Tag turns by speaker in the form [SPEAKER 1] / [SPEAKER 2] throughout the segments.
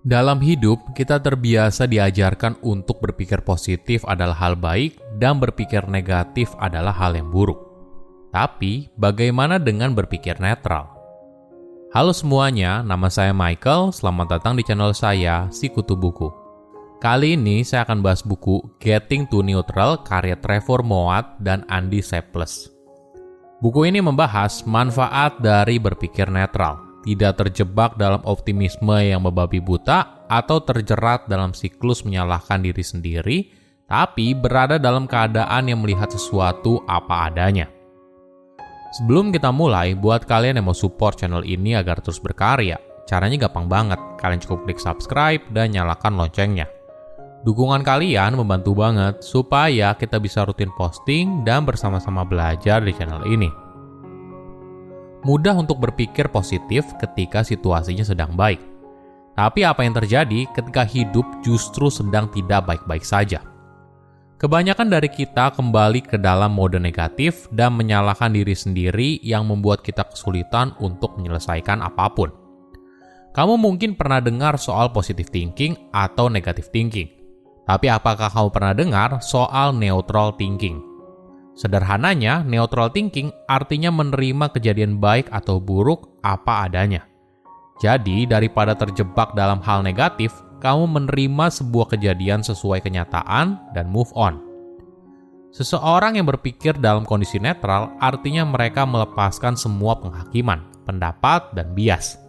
[SPEAKER 1] Dalam hidup, kita terbiasa diajarkan untuk berpikir positif adalah hal baik dan berpikir negatif adalah hal yang buruk. Tapi, bagaimana dengan berpikir netral? Halo semuanya, nama saya Michael. Selamat datang di channel saya, Sikutu Buku. Kali ini saya akan bahas buku Getting to Neutral karya Trevor Moawad dan Andy Seples. Buku ini membahas manfaat dari berpikir netral. Tidak terjebak dalam optimisme yang membabi buta atau terjerat dalam siklus menyalahkan diri sendiri, tapi berada dalam keadaan yang melihat sesuatu apa adanya. Sebelum kita mulai, buat kalian yang mau support channel ini agar terus berkarya, caranya gampang banget. Kalian cukup klik subscribe dan nyalakan loncengnya. Dukungan kalian membantu banget supaya kita bisa rutin posting dan bersama-sama belajar di channel ini. Mudah untuk berpikir positif ketika situasinya sedang baik. Tapi apa yang terjadi ketika hidup justru sedang tidak baik-baik saja? Kebanyakan dari kita kembali ke dalam mode negatif dan menyalahkan diri sendiri yang membuat kita kesulitan untuk menyelesaikan apapun. Kamu mungkin pernah dengar soal positive thinking atau negative thinking. Tapi apakah kamu pernah dengar soal neutral thinking? Sederhananya, neutral thinking artinya menerima kejadian baik atau buruk apa adanya. Jadi, daripada terjebak dalam hal negatif, kamu menerima sebuah kejadian sesuai kenyataan dan move on. Seseorang yang berpikir dalam kondisi netral artinya mereka melepaskan semua penghakiman, pendapat, dan bias.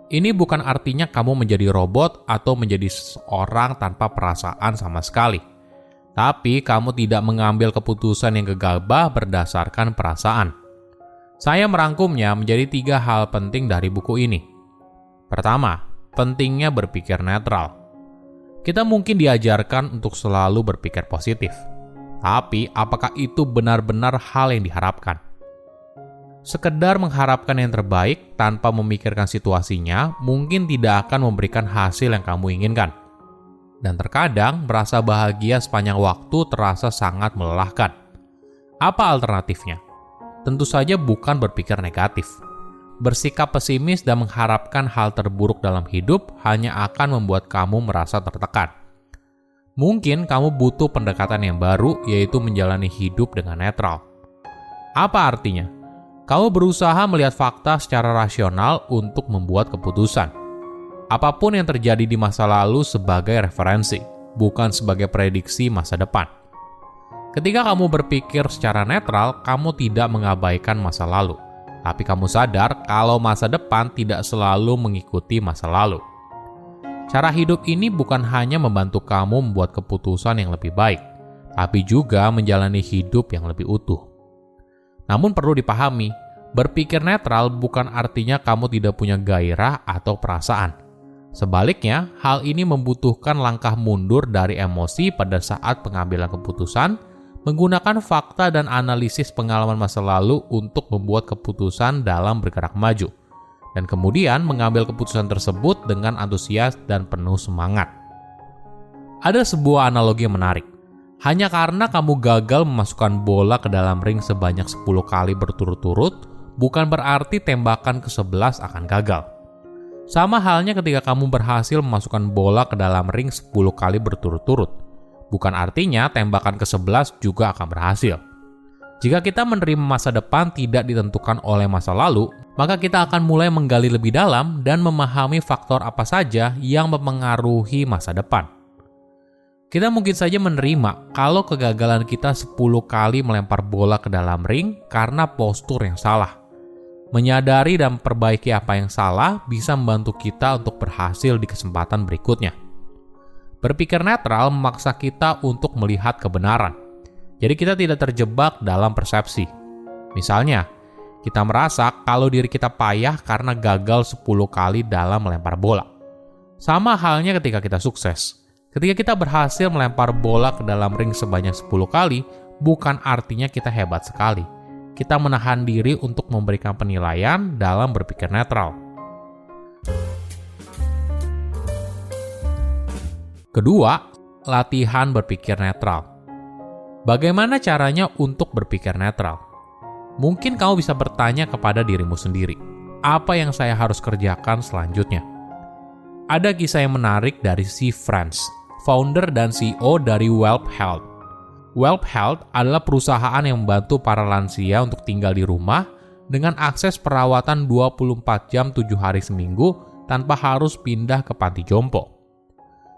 [SPEAKER 1] Ini bukan artinya kamu menjadi robot atau menjadi seseorang tanpa perasaan sama sekali. Tapi kamu tidak mengambil keputusan yang gegabah berdasarkan perasaan. Saya merangkumnya menjadi 3 hal penting dari buku ini. Pertama, pentingnya berpikir netral. Kita mungkin diajarkan untuk selalu berpikir positif. Tapi apakah itu benar-benar hal yang diharapkan? Sekedar mengharapkan yang terbaik tanpa memikirkan situasinya mungkin tidak akan memberikan hasil yang kamu inginkan. Dan terkadang merasa bahagia sepanjang waktu terasa sangat melelahkan. Apa alternatifnya? Tentu saja bukan berpikir negatif. Bersikap pesimis dan mengharapkan hal terburuk dalam hidup hanya akan membuat kamu merasa tertekan. Mungkin kamu butuh pendekatan yang baru, yaitu menjalani hidup dengan netral. Apa artinya? Kamu berusaha melihat fakta secara rasional untuk membuat keputusan. Apapun yang terjadi di masa lalu sebagai referensi, bukan sebagai prediksi masa depan. Ketika kamu berpikir secara netral, kamu tidak mengabaikan masa lalu. Tapi kamu sadar kalau masa depan tidak selalu mengikuti masa lalu. Cara hidup ini bukan hanya membantu kamu membuat keputusan yang lebih baik, tapi juga menjalani hidup yang lebih utuh. Namun perlu dipahami, berpikir netral bukan artinya kamu tidak punya gairah atau perasaan. Sebaliknya, hal ini membutuhkan langkah mundur dari emosi pada saat pengambilan keputusan, menggunakan fakta dan analisis pengalaman masa lalu untuk membuat keputusan dalam bergerak maju, dan kemudian mengambil keputusan tersebut dengan antusias dan penuh semangat. Ada sebuah analogi yang menarik. Hanya karena kamu gagal memasukkan bola ke dalam ring sebanyak 10 kali berturut-turut, bukan berarti tembakan ke-11 akan gagal. Sama halnya ketika kamu berhasil memasukkan bola ke dalam ring 10 kali berturut-turut. Bukan artinya tembakan ke-11 juga akan berhasil. Jika kita menerima masa depan tidak ditentukan oleh masa lalu, maka kita akan mulai menggali lebih dalam dan memahami faktor apa saja yang mempengaruhi masa depan. Kita mungkin saja menerima kalau kegagalan kita 10 kali melempar bola ke dalam ring karena postur yang salah. Menyadari dan memperbaiki apa yang salah bisa membantu kita untuk berhasil di kesempatan berikutnya. Berpikir netral memaksa kita untuk melihat kebenaran. Jadi kita tidak terjebak dalam persepsi. Misalnya, kita merasa kalau diri kita payah karena gagal 10 kali dalam melempar bola. Sama halnya ketika kita sukses. Ketika kita berhasil melempar bola ke dalam ring sebanyak 10 kali, bukan artinya kita hebat sekali. Kita menahan diri untuk memberikan penilaian dalam berpikir netral. Kedua, latihan berpikir netral. Bagaimana caranya untuk berpikir netral? Mungkin kamu bisa bertanya kepada dirimu sendiri, apa yang saya harus kerjakan selanjutnya? ada kisah yang menarik dari si Franz, founder dan CEO dari Welp Health. Welp Health adalah perusahaan yang membantu para lansia untuk tinggal di rumah dengan akses perawatan 24 jam 7 hari seminggu tanpa harus pindah ke panti jompo.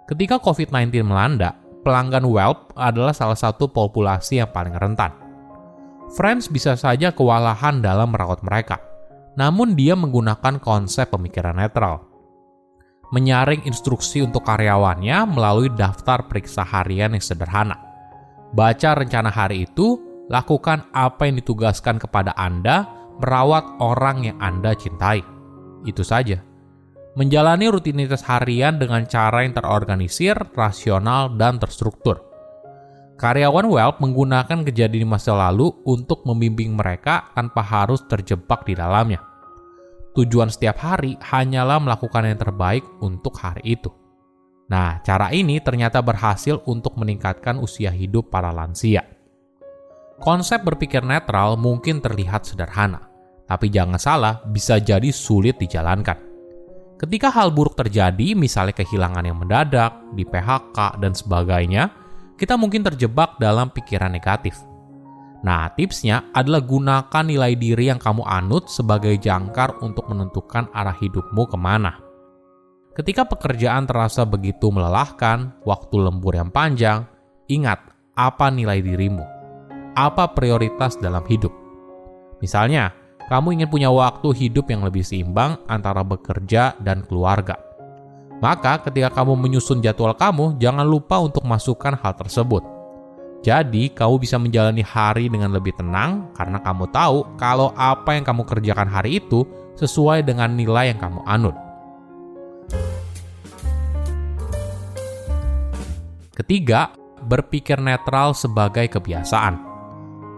[SPEAKER 1] Ketika COVID-19 melanda, pelanggan Welp adalah salah satu populasi yang paling rentan. Franz bisa saja kewalahan dalam merawat mereka, namun dia menggunakan konsep pemikiran netral. Menyaring instruksi untuk karyawannya melalui daftar periksa harian yang sederhana. Baca rencana hari itu, lakukan apa yang ditugaskan kepada Anda, merawat orang yang Anda cintai. Itu saja. Menjalani rutinitas harian dengan cara yang terorganisir, rasional, dan terstruktur. Karyawan Welp menggunakan kejadian di masa lalu untuk membimbing mereka tanpa harus terjebak di dalamnya. Tujuan setiap hari hanyalah melakukan yang terbaik untuk hari itu. Nah, cara ini ternyata berhasil untuk meningkatkan usia hidup para lansia. Konsep berpikir netral mungkin terlihat sederhana, tapi jangan salah, bisa jadi sulit dijalankan. Ketika hal buruk terjadi, misalnya kehilangan yang mendadak, di PHK, dan sebagainya, kita mungkin terjebak dalam pikiran negatif. Nah, tipsnya adalah gunakan nilai diri yang kamu anut sebagai jangkar untuk menentukan arah hidupmu kemana. Ketika pekerjaan terasa begitu melelahkan, waktu lembur yang panjang, ingat apa nilai dirimu, apa prioritas dalam hidup. Misalnya, kamu ingin punya waktu hidup yang lebih seimbang antara bekerja dan keluarga. Maka ketika kamu menyusun jadwal kamu, jangan lupa untuk masukkan hal tersebut. Jadi, kamu bisa menjalani hari dengan lebih tenang karena kamu tahu kalau apa yang kamu kerjakan hari itu sesuai dengan nilai yang kamu anut. Ketiga, berpikir netral sebagai kebiasaan.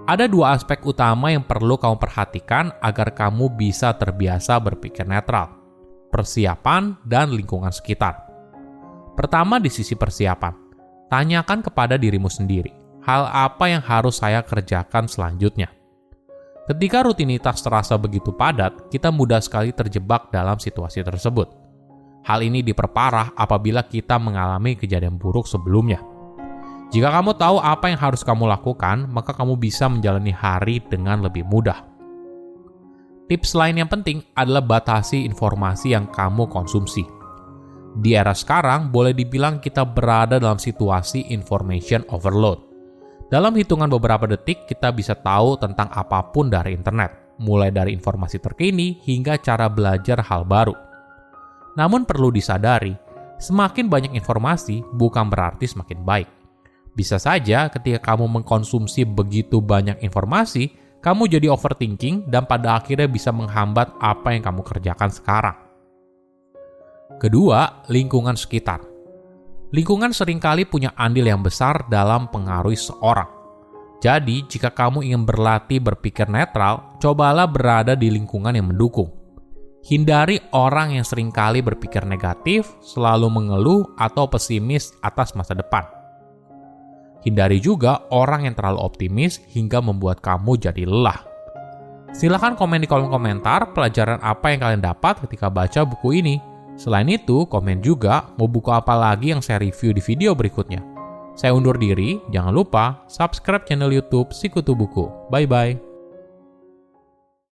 [SPEAKER 1] Ada dua aspek utama yang perlu kamu perhatikan agar kamu bisa terbiasa berpikir netral. Persiapan, dan lingkungan sekitar. Pertama di sisi persiapan, tanyakan kepada dirimu sendiri, hal apa yang harus saya kerjakan selanjutnya? Ketika rutinitas terasa begitu padat, kita mudah sekali terjebak dalam situasi tersebut. Hal ini diperparah apabila kita mengalami kejadian buruk sebelumnya. Jika kamu tahu apa yang harus kamu lakukan, maka kamu bisa menjalani hari dengan lebih mudah. Tips lain yang penting adalah batasi informasi yang kamu konsumsi. Di era sekarang, boleh dibilang kita berada dalam situasi information overload. Dalam hitungan beberapa detik, kita bisa tahu tentang apapun dari internet, mulai dari informasi terkini hingga cara belajar hal baru. Namun perlu disadari, semakin banyak informasi bukan berarti semakin baik. Bisa saja ketika kamu mengkonsumsi begitu banyak informasi, kamu jadi overthinking dan pada akhirnya bisa menghambat apa yang kamu kerjakan sekarang. Kedua, lingkungan sekitar. Lingkungan seringkali punya andil yang besar dalam pengaruhi seorang. Jadi, jika kamu ingin berlatih berpikir netral, cobalah berada di lingkungan yang mendukung. Hindari orang yang seringkali berpikir negatif, selalu mengeluh atau pesimis atas masa depan. Hindari juga orang yang terlalu optimis hingga membuat kamu jadi lelah. Silahkan komen di kolom komentar pelajaran apa yang kalian dapat ketika baca buku ini. Selain itu, komen juga mau buku apa lagi yang saya review di video berikutnya. Saya undur diri, jangan lupa subscribe channel YouTube Sikutu Buku. Bye-bye.